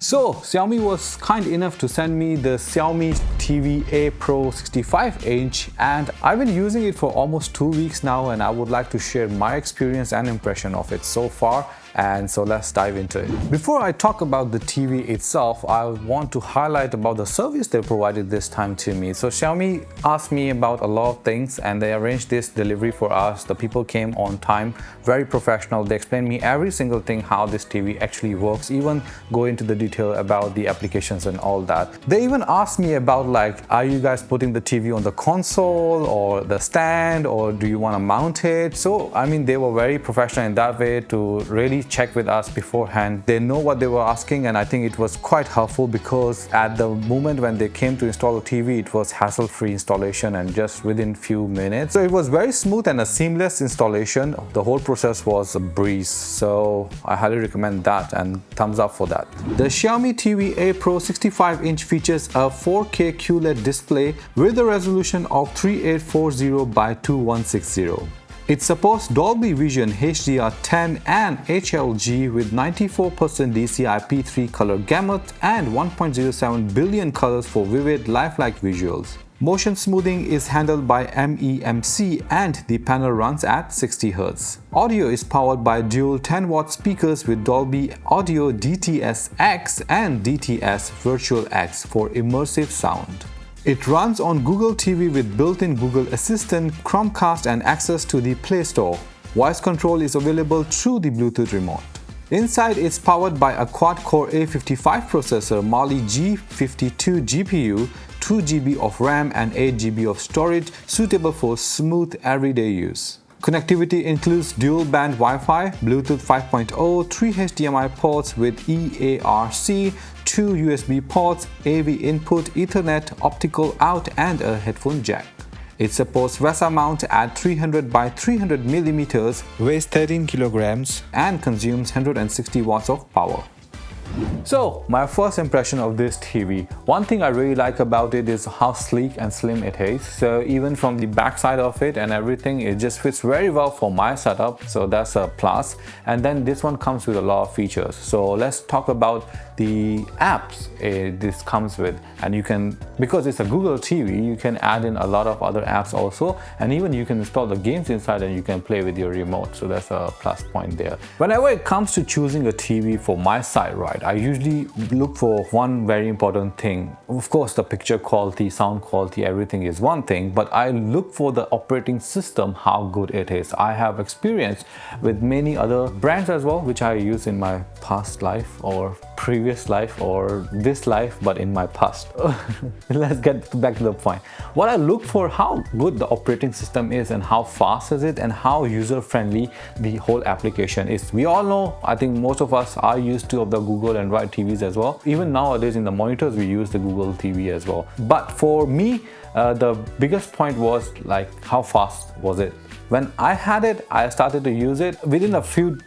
So Xiaomi was kind enough to send me the Xiaomi TV A Pro 65-inch, and I've been using it for almost 2 weeks now, and I would like to share my experience and impression of it so far. And so let's dive into it. Before I talk about the TV itself, I want to highlight about the service they provided this time to me. So Xiaomi asked me about a lot of things and they arranged this delivery for us. The people came on time, very professional. They explained me every single thing, how this TV actually works, even go into the detail about the applications and all that. They even asked me about like, are you guys putting the TV on the console or the stand, or do you want to mount it? So I mean, they were very professional in that way to really check with us beforehand. They know what they were asking, and I think it was quite helpful because at the moment when they came to install the TV, it was hassle-free installation and just within few minutes. So it was very smooth and a seamless installation. The whole process was a breeze. So I highly recommend that, and thumbs up for that. The Xiaomi TV A Pro 65-inch features a 4K QLED display with a resolution of 3840 by 2160. It supports Dolby Vision HDR10 and HLG with 94% DCI-P3 color gamut and 1.07 billion colors for vivid, lifelike visuals. Motion smoothing is handled by MEMC and the panel runs at 60 Hz. Audio is powered by dual 10-watt speakers with Dolby Audio DTS-X and DTS Virtual X for immersive sound. It runs on Google TV with built-in Google Assistant, Chromecast and access to the Play Store. Voice control is available through the Bluetooth remote. Inside, it's powered by a quad-core A55 processor, Mali G52 GPU, 2 GB of RAM and 8 GB of storage, suitable for smooth everyday use. Connectivity includes dual-band Wi-Fi, Bluetooth 5.0, 3 HDMI ports with EARC, 2 USB ports, AV input, Ethernet, optical out and a headphone jack. It supports VESA mount at 300 by 300 mm, weighs 13 kilograms and consumes 160 watts of power. So my first impression of this TV, one thing I really like about it is how sleek and slim it is. So even from the back side of it and everything, it just fits very well for my setup, so that's a plus. And then this one comes with a lot of features. So let's talk about the apps this comes with, and you can, because it's a Google TV, you can add in a lot of other apps also, and even you can install the games inside and you can play with your remote, so that's a plus point there. Whenever it comes to choosing a TV for my side, right, I usually look for one very important thing. Of course, the picture quality, sound quality, everything is one thing, but I look for the operating system, how good it is. I have experience with many other brands as well, which I use in my past life or previous life or this life, but in my past. Let's get back to the point. What I look for, how good the operating system is and how fast is it and how user-friendly the whole application is. We all know, I think most of us are used to of the Google Android TVs as well. Even nowadays in the monitors, we use the Google TV as well. But for me, the biggest point was like, how fast was it? When I had it, I started to use it. Within a few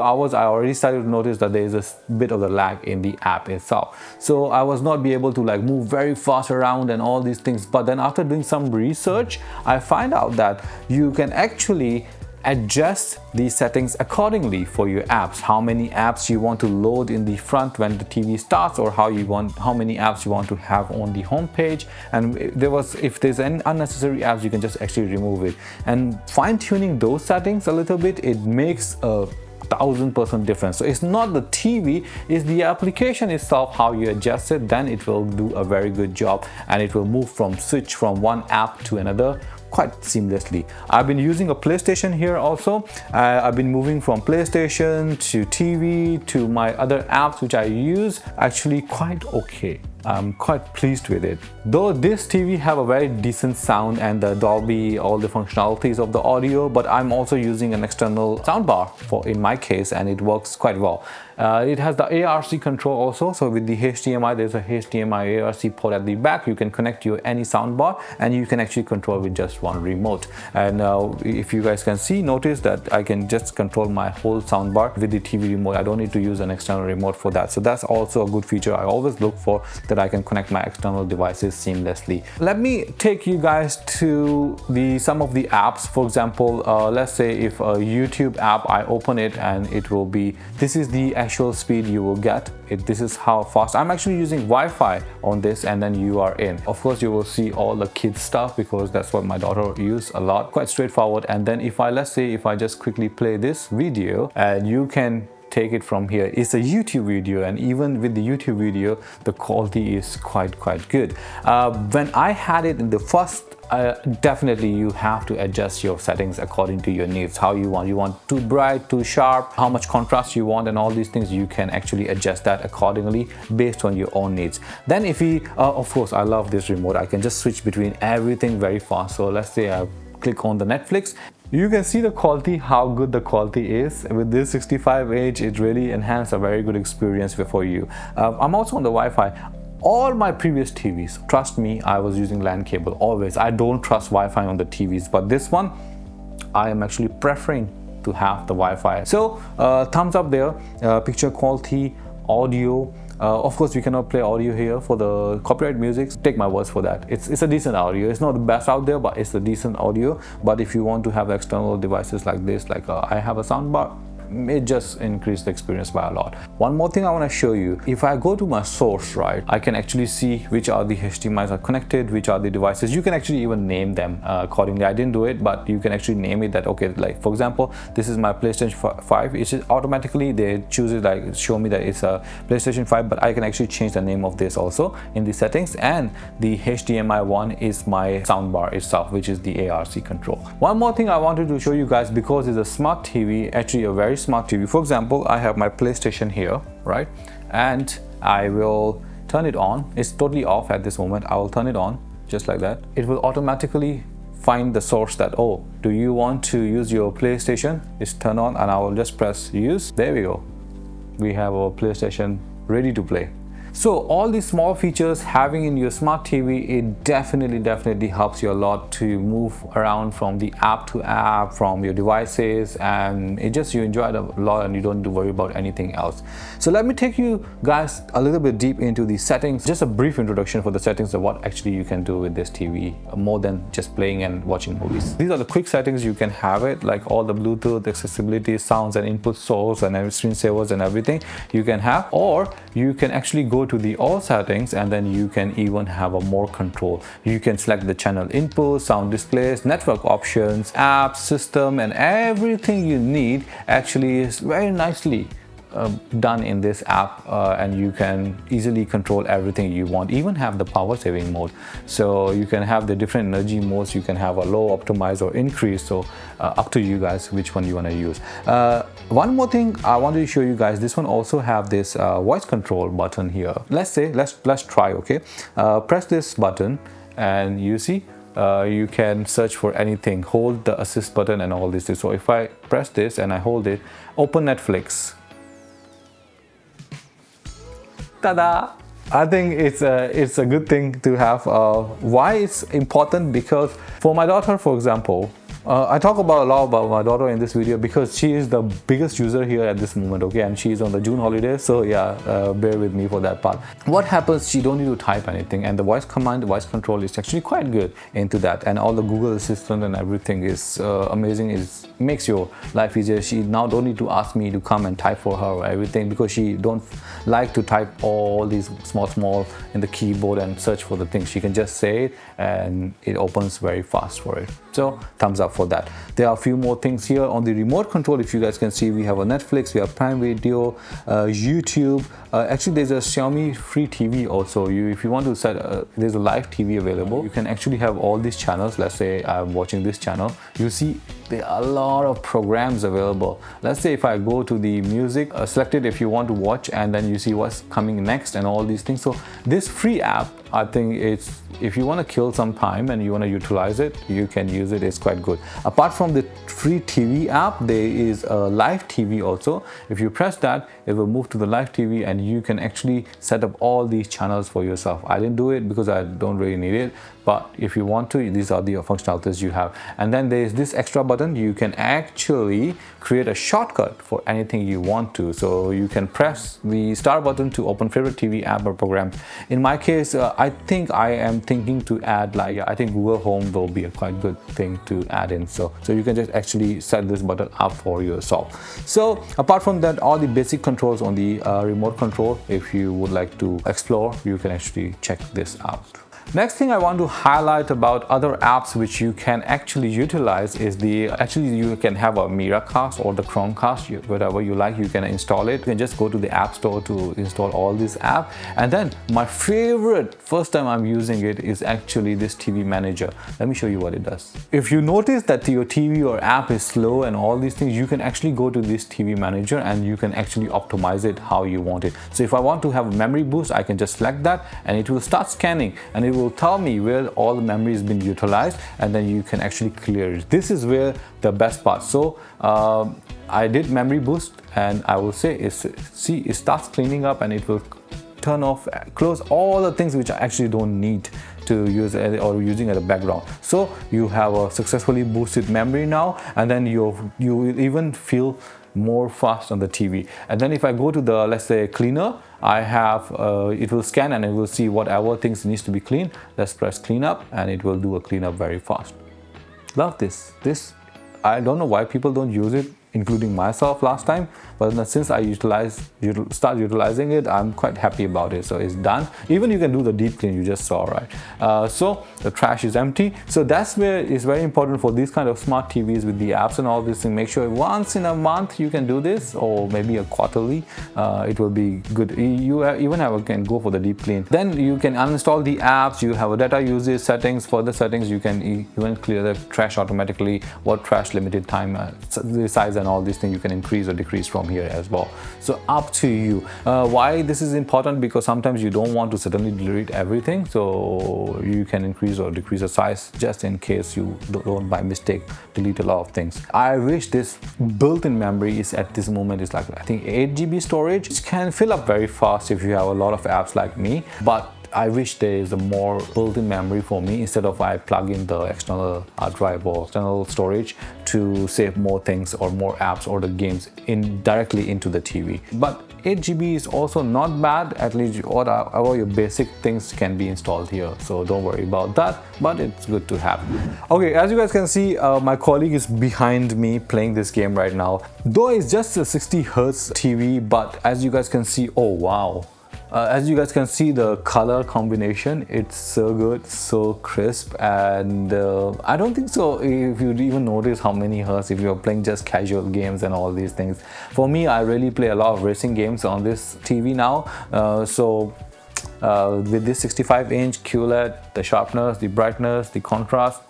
hours, I already started to notice that there is a bit of the lag in the app itself. So I was not be able to like move very fast around and all these things. But then after doing some research, I find out that you can actually adjust the settings accordingly for your apps, how many apps you want to load in the front when the TV starts, or how many apps you want to have on the home page. And if there's any unnecessary apps, you can just actually remove it. And fine-tuning those settings a little bit, it makes a 1000% difference. So it's not the TV, it's the application itself, how you adjust it, then it will do a very good job and it will switch from one app to another quite seamlessly. I've been using a PlayStation here also. I've been moving from PlayStation to TV to my other apps which I use, actually quite okay. I'm quite pleased with it. Though this TV have a very decent sound and the Dolby, all the functionalities of the audio, but I'm also using an external soundbar in my case, and it works quite well. It has the ARC control also, so with the HDMI, there's a HDMI ARC port at the back. You can connect your any soundbar and you can actually control with just one remote. And if you guys can notice that I can just control my whole soundbar with the TV remote. I don't need to use an external remote for that. So that's also a good feature I always look for, that I can connect my external devices seamlessly. Let me take you guys to some of the apps. For example, let's say if a YouTube app, I open it and it will be, this is the actual speed you will get. This is how fast. I'm actually using Wi-Fi on this, and then you are in. Of course, you will see all the kids stuff because that's what my daughter uses a lot. Quite straightforward. And then if I just quickly play this video, and you can take it from here. It's a YouTube video, and even with the YouTube video, the quality is quite good. When I had it in the first, definitely you have to adjust your settings according to your needs, how you want too bright, too sharp, how much contrast you want, and all these things. You can actually adjust that accordingly based on your own needs. Then if we of course, I love this remote. I can just switch between everything very fast. So let's say I click on the Netflix. You can see the quality, how good the quality is. With this 65-inch, it really enhanced a very good experience for you. I'm also on the Wi-Fi. All my previous TVs, trust me, I was using LAN cable always. I don't trust Wi-Fi on the TVs, but this one, I am actually preferring to have the Wi-Fi. So thumbs up there. Picture quality, audio. Of course, we cannot play audio here for the copyright music. Take my words for that. It's a decent audio. It's not the best out there, but it's a decent audio. But if you want to have external devices like this, like I have a soundbar, it just increased the experience by a lot. One more thing I want to show you, if I go to my source, right, I can actually see which are the HDMIs are connected, which are the devices. You can actually even name them accordingly. I didn't do it, but you can actually name it that, okay, like for example, this is my PlayStation 5. It's automatically they choose it, like show me that it's a PlayStation 5, but I can actually change the name of this also in the settings. And the HDMI one is my soundbar itself, which is the ARC control. One more thing I wanted to show you guys, because it's a smart TV, actually a very smart TV. For example, I have my PlayStation here, right, and I will turn it on. It's totally off at this moment. I will turn it on just like that. It will automatically find the source that, oh, do you want to use your PlayStation? It's turned on, and I will just press use. There we go. We have our PlayStation ready to play. So all these small features having in your smart TV, it definitely helps you a lot to move around from the app to app, from your devices, and it just, you enjoy it a lot and you don't need to worry about anything else. So let me take you guys a little bit deep into the settings. Just a brief introduction for the settings of what actually you can do with this TV, more than just playing and watching movies. These are the quick settings. You can have it like all the Bluetooth, accessibility, sounds and input source and screensavers and everything you can have, or you can actually go to the all settings, and then you can even have a more control. You can select the channel input, sound displays, network options, apps, system, and everything you need actually is very nicely done in this app, and you can easily control everything you want. Even have the power saving mode, so you can have the different energy modes. You can have a low, optimize, or increase. So up to you guys which one you want to use. One more thing I wanted to show you guys, this one also have this voice control button here. Let's try. Okay, press this button and you see you can search for anything. Hold the assist button and all this. So if I press this and I hold it, open Netflix. Ta-da! I think it's a good thing to have. Why it's important? Because for my daughter, for example, I talk a lot about my daughter in this video because she is the biggest user here at this moment, okay, and she is on the June holiday, so yeah, bear with me for that part. What happens, she don't need to type anything, and the voice command, the voice control is actually quite good into that, and all the Google Assistant and everything is amazing. It makes your life easier. She now don't need to ask me to come and type for her or everything, because she don't like to type all these small in the keyboard and search for the things. She can just say it and it opens very fast for it. So thumbs up for that. There are a few more things here on the remote control. If you guys can see, we have a Netflix, we have Prime Video, YouTube. Actually, there's a Xiaomi free TV also. If you want to set, there's a live TV available. You can actually have all these channels. Let's say I'm watching this channel. You see there are a lot of programs available. Let's say if I go to the music, select it if you want to watch, and then you see what's coming next and all these things. So this free app, I think it's, if you want to kill some time and you want to utilize it, you can use it. It's quite good. Apart from the free TV app, there is a live TV also. If you press that, it will move to the live TV and you can actually set up all these channels for yourself. I didn't do it because I don't really need it, but if you want to, these are the functionalities you have. And then there is this extra button button, you can actually create a shortcut for anything you want to. So you can press the start button to open favorite TV app or program. In my case, I think I am thinking to add, like, I think Google Home will be a quite good thing to add in. So you can just actually set this button up for yourself. So apart from that, all the basic controls on the remote control, if you would like to explore, you can actually check this out. Next thing I want to highlight about other apps which you can actually utilize is you can have a Miracast or the Chromecast, whatever you like, you can install it. You can just go to the App Store to install all these apps. And then my favorite, first time I'm using it, is actually this TV Manager. Let me show you what it does. If you notice that your TV or app is slow and all these things, you can actually go to this TV Manager and you can actually optimize it how you want it. So if I want to have a memory boost, I can just select that and it will start scanning and it will tell me where all the memory has been utilized, and then you can actually clear it. This is where the best part. So I did memory boost and I will say it starts cleaning up and it will turn off, close all the things which I actually don't need to use or using as a background. So you have a successfully boosted memory now, and then you will even feel more fast on the TV. And then if I go to the, let's say, cleaner, I have it will scan and it will see whatever things needs to be cleaned. Let's press clean up and it will do a cleanup very fast. Love this. I don't know why people don't use it, including myself last time, but since I start utilizing it, I'm quite happy about it. So it's done. Even you can do the deep clean, you just saw, right? So the trash is empty. So that's where it's very important for these kind of smart TVs with the apps and all this thing. Make sure once in a month you can do this, or maybe a quarterly. It will be good. You can go for the deep clean. Then you can uninstall the apps. You have a data usage settings. For the settings, you can even clear the trash automatically. What trash limited time, the size and all these things you can increase or decrease from here as well. So up to you. Why this is important? Because sometimes you don't want to suddenly delete everything, so you can increase or decrease the size just in case you don't by mistake delete a lot of things. I wish this built-in memory is at this moment is like, I think 8 GB storage, which can fill up very fast if you have a lot of apps like me, but I wish there is a more built-in memory for me instead of I plug in the external hard drive or external storage to save more things or more apps or the games directly into the TV. But 8 GB is also not bad. At least all your basic things can be installed here, so don't worry about that, but it's good to have. Okay, as you guys can see, my colleague is behind me playing this game right now. Though it's just a 60 Hz TV, but as you guys can see, oh wow. As you guys can see, the color combination, it's so good, so crisp, and I don't think so if you'd even notice how many hertz if you're playing just casual games and all these things. For me, I really play a lot of racing games on this TV now, with this 65-inch QLED, the sharpness, the brightness, the contrast,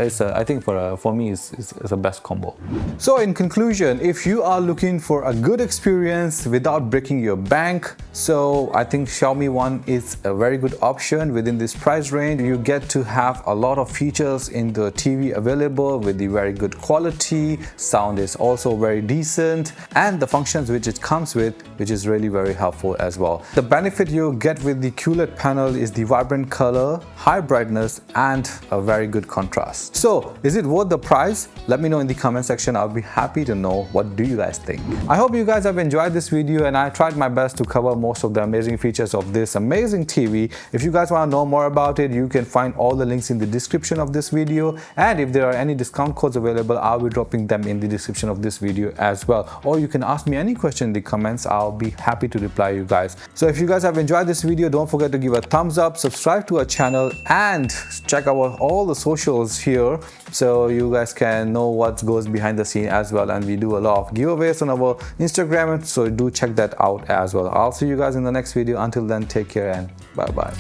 I think for me it's a best combo. So in conclusion, if you are looking for a good experience without breaking your bank, so I think Xiaomi One is a very good option within this price range. You get to have a lot of features in the TV available with the very good quality. Sound is also very decent, and the functions which it comes with, which is really very helpful as well. The benefit you get with the QLED panel is the vibrant color, high brightness, and a very good contrast. So is it worth the price? Let me know in the comment section. I'll be happy to know what do you guys think. I hope you guys have enjoyed this video, and I tried my best to cover most of the amazing features of this amazing TV. If you guys want to know more about it, you can find all the links in the description of this video, and if there are any discount codes available, I'll be dropping them in the description of this video as well. Or you can ask me any question in the comments. I'll be happy to reply you guys. So if you guys have enjoyed this video, don't forget to give a thumbs up, subscribe to our channel, and check out all the socials here so you guys can know what goes behind the scene as well. And we do a lot of giveaways on our Instagram, so do check that out as well. I'll see you guys in the next video. Until then, take care and bye bye.